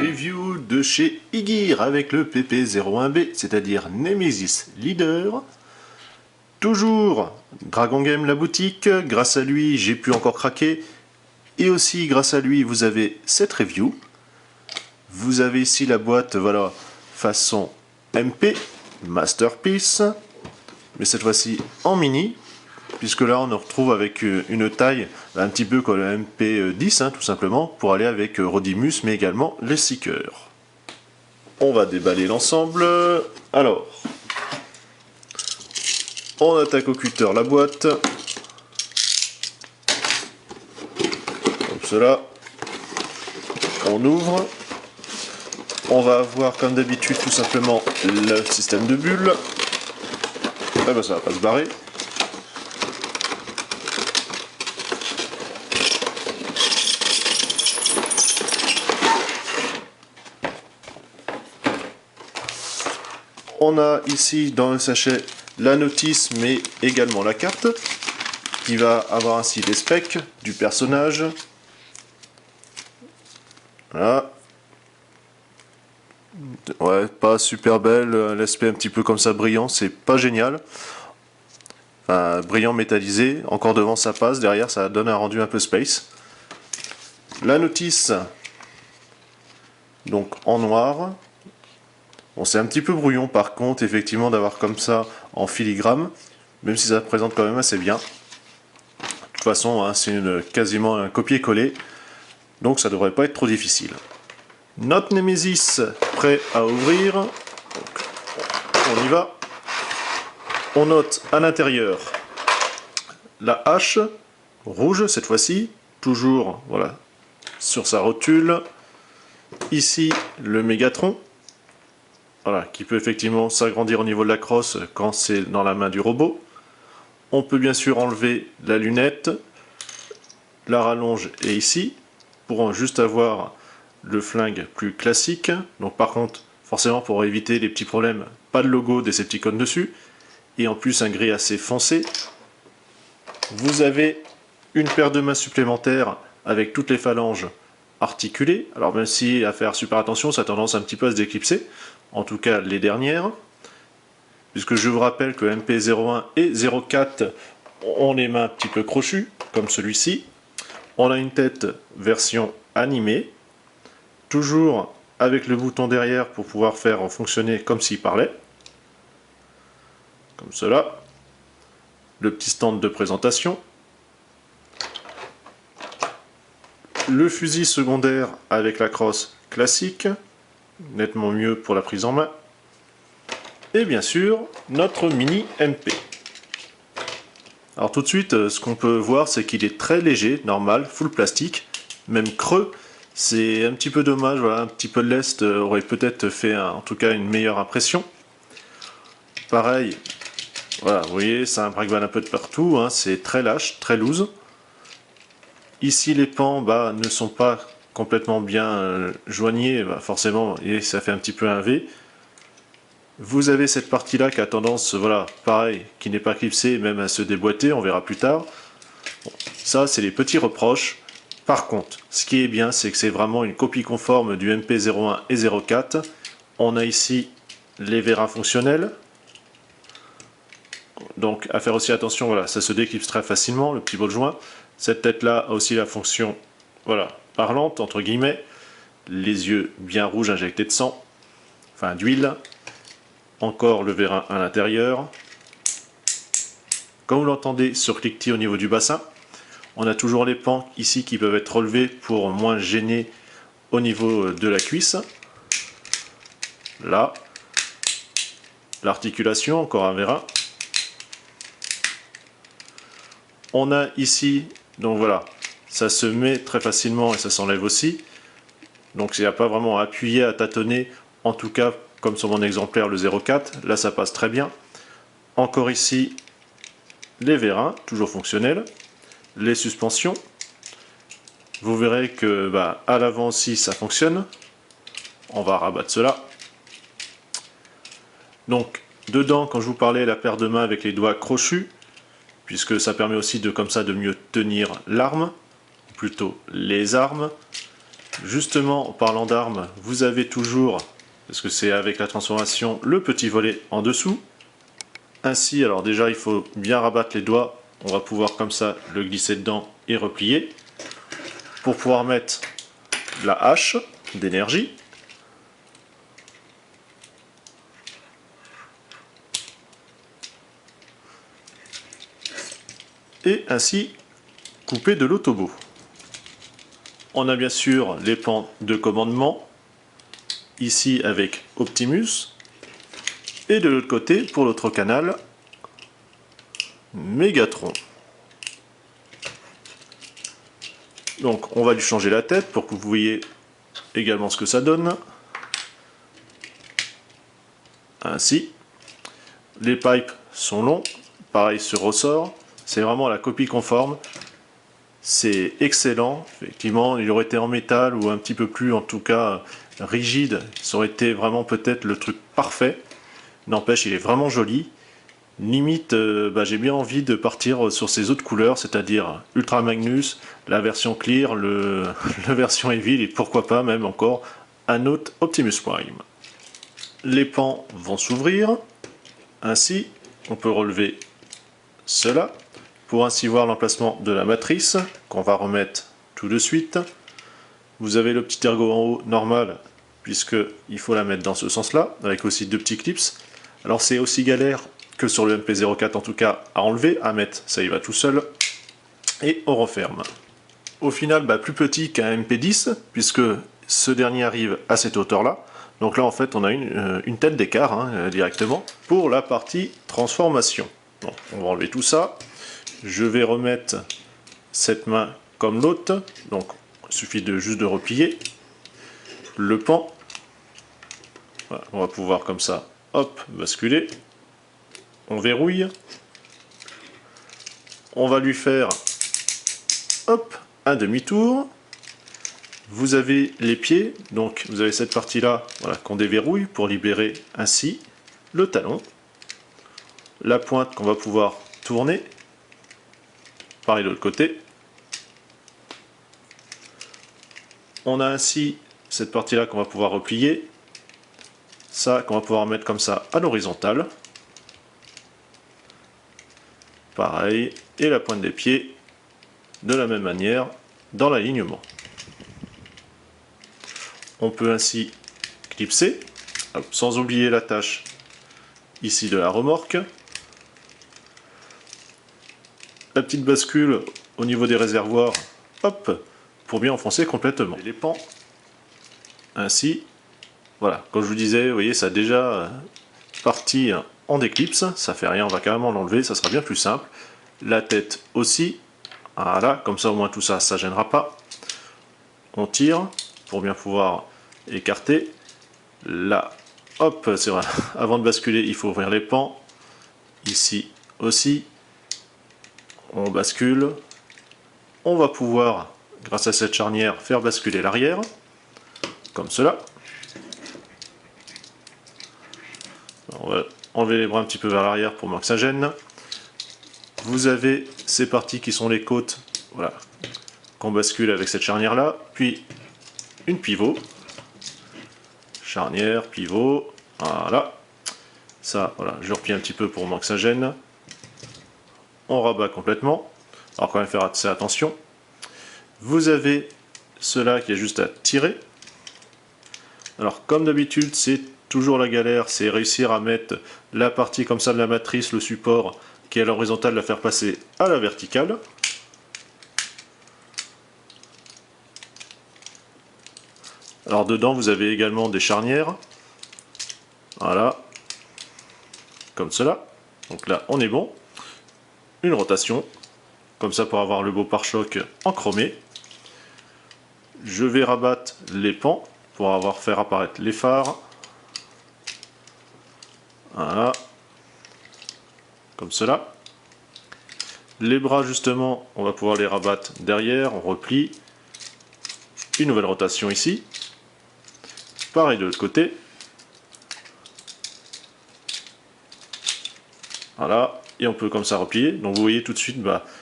review de chez Igir avec le PP01B, c'est-à-dire Nemesis Leader. Toujours Dragon Game la boutique, grâce à lui j'ai pu encore craquer. Et aussi grâce à lui vous avez cette review. Vous avez ici la boîte, voilà, façon MP, Masterpiece. Mais cette fois-ci en mini. Puisque là on se retrouve avec une taille un petit peu comme le MP10 tout simplement, pour aller avec Rodimus mais également les Seekers. On va déballer l'ensemble. Alors, on attaque au cutter la boîte. Comme cela. On ouvre. On va avoir comme d'habitude tout simplement le système de bulles. Ah ben ça va pas se barrer. On a ici dans le sachet la notice mais également la carte qui va avoir ainsi les specs du personnage. Voilà. Ouais, pas super belle, l'aspect un petit peu comme ça brillant, c'est pas génial. Enfin, brillant métallisé, encore devant ça passe, derrière ça donne un rendu un peu space. La notice, donc en noir. Bon, c'est un petit peu brouillon par contre, effectivement, d'avoir comme ça en filigrane, même si ça présente quand même assez bien. De toute façon, c'est quasiment un copier-coller, donc ça devrait pas être trop difficile. Notre Nemesis prêt à ouvrir, donc, on y va. On note à l'intérieur la hache rouge cette fois-ci, toujours voilà sur sa rotule. Ici le Mégatron. Voilà, qui peut effectivement s'agrandir au niveau de la crosse quand c'est dans la main du robot. On peut bien sûr enlever la lunette, la rallonge est ici, pour juste avoir le flingue plus classique. Donc par contre, forcément pour éviter les petits problèmes, pas de logo Decepticon dessus, et en plus un gris assez foncé. Vous avez une paire de mains supplémentaires avec toutes les phalanges articulées. Alors même si à faire super attention, ça a tendance un petit peu à se déclipser. En tout cas les dernières, puisque je vous rappelle que MP01 et 04 ont les mains un petit peu crochues, comme celui-ci. On a une tête version animée, toujours avec le bouton derrière pour pouvoir faire fonctionner comme s'il parlait. Comme cela. Le petit stand de présentation. Le fusil secondaire avec la crosse classique. Nettement mieux pour la prise en main. Et bien sûr, notre mini MP. Alors tout de suite, ce qu'on peut voir, c'est qu'il est très léger, normal, full plastique, même creux. C'est un petit peu dommage, voilà, un petit peu de lest aurait peut-être fait en tout cas une meilleure impression. Pareil, voilà, vous voyez, ça imbrigue un peu de partout, c'est très lâche, très loose. Ici les pans ne sont pas complètement bien joignés, forcément, et ça fait un petit peu un V. Vous avez cette partie là qui a tendance, voilà, pareil, qui n'est pas clipsée, même à se déboîter, on verra plus tard. Bon, ça c'est les petits reproches. Par contre, ce qui est bien, c'est que c'est vraiment une copie conforme du MP01 et 04. On a ici les vérins fonctionnels. Donc à faire aussi attention, voilà, ça se déclipse très facilement, le petit bol joint. Cette tête là a aussi la fonction, voilà, parlante entre guillemets, les yeux bien rouges injectés de sang, enfin d'huile, encore le vérin à l'intérieur. Comme vous l'entendez sur cliquetis au niveau du bassin, on a toujours les pans ici qui peuvent être relevés pour moins gêner au niveau de la cuisse. Là, l'articulation, encore un vérin. On a ici, donc voilà, ça se met très facilement et ça s'enlève aussi. Donc il n'y a pas vraiment à appuyer, à tâtonner, en tout cas comme sur mon exemplaire le 04, là ça passe très bien. Encore ici, les vérins, toujours fonctionnels, les suspensions. Vous verrez que à l'avant aussi ça fonctionne. On va rabattre cela. Donc dedans, quand je vous parlais, la paire de mains avec les doigts crochus, puisque ça permet aussi de comme ça de mieux tenir l'arme, plutôt les armes. justement, en parlant d'armes, vous avez toujours, parce que c'est avec la transformation, le petit volet en dessous. Ainsi, alors déjà, il faut bien rabattre les doigts. On va pouvoir comme ça le glisser dedans et replier. Pour pouvoir mettre la hache d'énergie. Et ainsi couper de l'autobo. On a bien sûr les pans de commandement, ici avec Optimus, et de l'autre côté, pour l'autre canal, Megatron. Donc on va lui changer la tête pour que vous voyez également ce que ça donne. Ainsi. Les pipes sont longs, pareil sur ressort, c'est vraiment la copie conforme. C'est excellent, effectivement, il aurait été en métal ou un petit peu plus, en tout cas, rigide. Ça aurait été vraiment peut-être le truc parfait. N'empêche, il est vraiment joli. Limite, j'ai bien envie de partir sur ces autres couleurs, c'est-à-dire Ultra Magnus, la version Clear, la version Evil et pourquoi pas même encore un autre Optimus Prime. Les pans vont s'ouvrir. Ainsi, on peut relever cela pour ainsi voir l'emplacement de la matrice qu'on va remettre tout de suite. Vous avez le petit ergot en haut normal puisqu'il faut la mettre dans ce sens-là avec aussi deux petits clips. Alors c'est aussi galère que sur le MP04 en tout cas à enlever, à mettre, ça y va tout seul. Et on referme. Au final, plus petit qu'un MP10 puisque ce dernier arrive à cette hauteur-là. Donc là en fait on a une tête d'écart directement pour la partie transformation. Bon, on va enlever tout ça. Je vais remettre cette main comme l'autre. Donc il suffit juste de replier le pan. Voilà, on va pouvoir comme ça, hop, basculer. On verrouille. On va lui faire hop, un demi-tour. Vous avez les pieds, donc vous avez cette partie-là qu'on déverrouille pour libérer ainsi le talon. La pointe qu'on va pouvoir tourner. Pareil de l'autre côté. On a ainsi cette partie-là qu'on va pouvoir replier. Ça qu'on va pouvoir mettre comme ça à l'horizontale. Pareil. Et la pointe des pieds de la même manière dans l'alignement. On peut ainsi clipser, sans oublier l'attache ici de la remorque. La petite bascule au niveau des réservoirs, hop, pour bien enfoncer complètement. Et les pans, ainsi, voilà, comme je vous disais, vous voyez, ça a déjà parti en déclipse, ça fait rien, on va carrément l'enlever, ça sera bien plus simple. La tête aussi, voilà, comme ça au moins tout ça, ça gênera pas. On tire pour bien pouvoir écarter. Là, hop, c'est vrai, avant de basculer, il faut ouvrir les pans. Ici aussi, on bascule. On va pouvoir, grâce à cette charnière, faire basculer l'arrière, comme cela. On va enlever les bras un petit peu vers l'arrière pour moins que ça gêne. Vous avez ces parties qui sont les côtes, voilà, qu'on bascule avec cette charnière là, puis une pivot, charnière, pivot, voilà. Ça, voilà, je replie un petit peu pour moins que ça gêne. On rabat complètement. Alors quand même faire assez attention. Vous avez cela qui est juste à tirer. Alors comme d'habitude, c'est toujours la galère, c'est réussir à mettre la partie comme ça de la matrice, le support qui est à l'horizontale, la faire passer à la verticale. Alors dedans, vous avez également des charnières. Voilà. Comme cela. Donc là, on est bon. Une rotation. Comme ça pour avoir le beau pare-choc en chromé. Je vais rabattre les pans pour faire apparaître les phares. Voilà. Comme cela. Les bras justement, on va pouvoir les rabattre derrière, on replie. Une nouvelle rotation ici. Pareil de l'autre côté. Voilà, et on peut comme ça replier. Donc vous voyez tout de suite,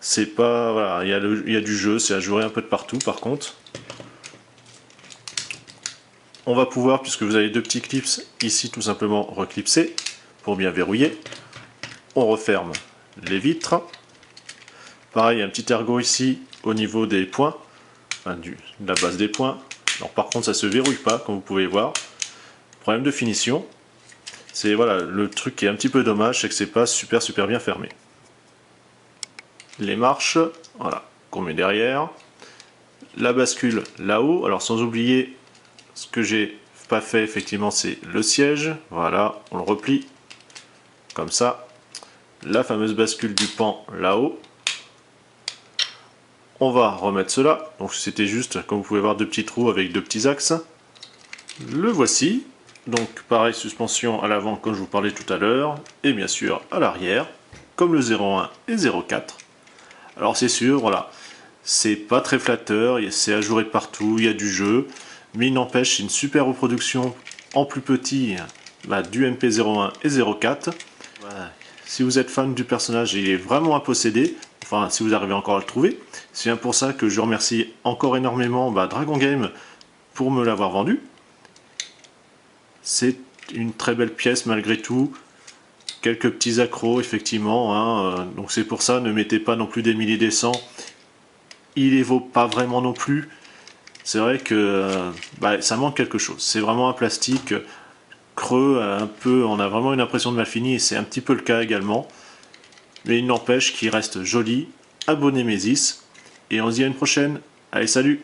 c'est pas, voilà, il y a du jeu, c'est à jouer un peu de partout par contre. On va pouvoir, puisque vous avez deux petits clips ici, tout simplement reclipser pour bien verrouiller. On referme les vitres. Pareil, un petit ergot ici au niveau des points, enfin, de la base des points. Alors par contre, ça se verrouille pas, comme vous pouvez voir. Problème de finition. C'est voilà, le truc qui est un petit peu dommage, c'est que c'est pas super bien fermé. Les marches, voilà, qu'on met derrière. La bascule là-haut. Alors sans oublier, ce que j'ai pas fait effectivement, c'est le siège. Voilà, on le replie comme ça. La fameuse bascule du pan là-haut. On va remettre cela. Donc c'était juste, comme vous pouvez voir, deux petits trous avec deux petits axes. Le voici. Donc pareil, suspension à l'avant comme je vous parlais tout à l'heure, et bien sûr à l'arrière, comme le 01 et 04. Alors c'est sûr, voilà, c'est pas très flatteur, c'est ajouré de partout, il y a du jeu, mais il n'empêche, c'est une super reproduction en plus petit du MP01 et 04. Voilà. Si vous êtes fan du personnage, il est vraiment à posséder, enfin si vous arrivez encore à le trouver. C'est bien pour ça que je remercie encore énormément Dragon Game pour me l'avoir vendu. C'est une très belle pièce malgré tout. Quelques petits accros effectivement, hein, donc c'est pour ça, ne mettez pas non plus des milliers des cents. Il les vaut pas vraiment non plus. C'est vrai que ça manque quelque chose. C'est vraiment un plastique creux, un peu, on a vraiment une impression de mal fini, et c'est un petit peu le cas également. Mais il n'empêche qu'il reste joli, un beau Némésis. Et on se dit à une prochaine. Allez, salut!